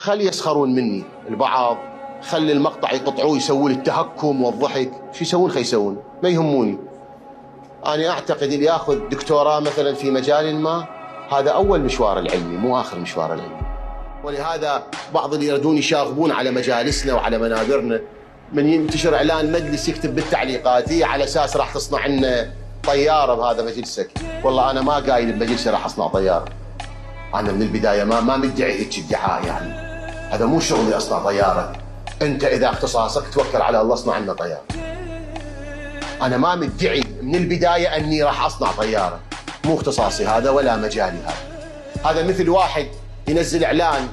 خلي يسخرون مني البعض، خلي المقطع يقطعوه يسوون التهكم والضحك، شو يسوون؟ يسوون، ما يهموني. أنا أعتقد اللي ياخذ دكتوراه مثلا في مجال ما، هذا أول مشوار العلمي مو آخر مشوار العلمي. ولهذا بعض اللي يردون يشاغبون على مجالسنا وعلى منابرنا، من ينتشر إعلان مجلس يكتب بالتعليقات هي على أساس راح تصنع لنا طيارة بهذا مجلسك. والله أنا ما قايل بمجلسي راح أصنع طيارة. أنا من البداية ما مدعي هيك ادعاء، يعني هذا مو شغلي أصنع طيارة. أنت إذا اختصاصك توكل على الله اصنع لنا طيارة. أنا ما مدعي من البداية أني راح أصنع طيارة، مو اختصاصي هذا ولا مجالي هذا مثل واحد ينزل إعلان: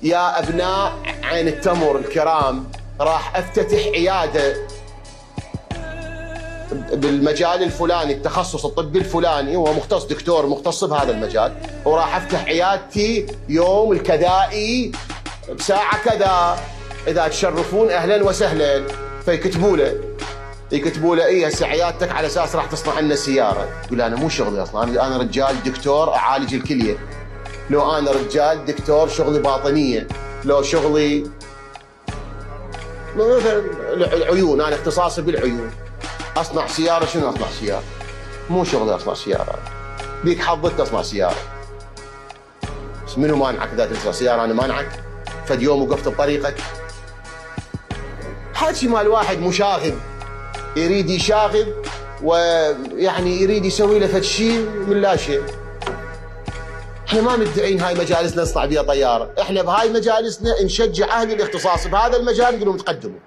يا أبناء عين التمر الكرام راح أفتتح عيادة بالمجال الفلاني، التخصص الطبي الفلاني، هو مختص دكتور مختص بهذا المجال، وراح أفتح عيادتي يوم الكذائي بساعة كذا، إذا تشرفون أهلا وسهلا. فيكتبوا له إيه هسه عيادتك على أساس راح تصنع لنا سيارة. يقول أنا مو شغلي أصلا، أنا رجال دكتور أعالج الكلية، لو أنا رجال دكتور شغلي باطنية، لو شغلي مثلا العيون، أنا اختصاصي بالعيون. أصنع سيارة، شنو أصنع سيارة؟ مو شغلي أصنع سيارة، بيك حظك تصنع سيارة. بس منو مانعك إذا تصنع سيارة؟ أنا مانعك؟ فد يوم وقفت بطريقك؟ حكي مال واحد مشاغب يريد يشاغب ويعني يريد يسوي له فد شيء من لا شيء. احنا ما مدعين هاي مجالسنا نصنع بها طياره، احنا بهاي مجالسنا نشجع اهل الاختصاص بهذا المجال نقول لهم تقدموا،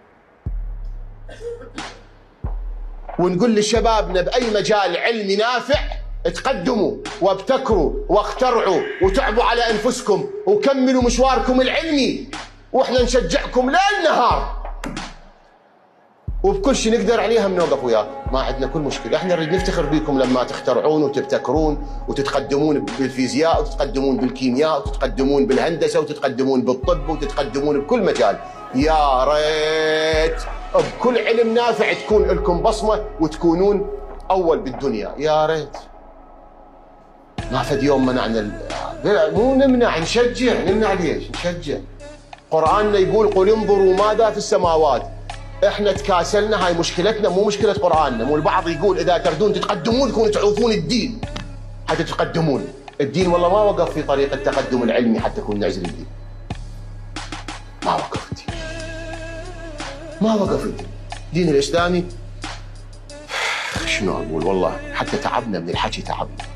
ونقول لشبابنا باي مجال علمي نافع تقدموا وابتكروا واخترعوا وتعبوا على انفسكم وكملوا مشواركم العلمي، واحنا نشجعكم ليل نهار، وبكل شيء نقدر عليها بنوقف وياكم، ما عندنا كل مشكله. احنا نريد نفتخر بكم لما تخترعون وتبتكرون وتتقدمون بالفيزياء وتتقدمون بالكيمياء وتتقدمون بالهندسه وتتقدمون بالطب وتتقدمون بكل مجال. يا ريت بكل علم نافع تكون لكم بصمه وتكونون اول بالدنيا، يا ريت. ما فد يوم منعنا مو نمنع، نشجع. نمنع ليش؟ نشجع. قرآننا يقول قل انظروا ماذا في السماوات. احنا تكاسلنا، هاي مشكلتنا مو مشكله قرآننا. مو البعض يقول اذا تردون تتقدمون تكونوا تعوفون الدين حتى تقدمون الدين. والله ما وقف في طريق التقدم العلمي حتى يكون نعزل الدين، ما وقف الدين، ما وقف الدين الاسلامي. شنو اقول، والله حتى تعبنا من الحكي، تعبنا.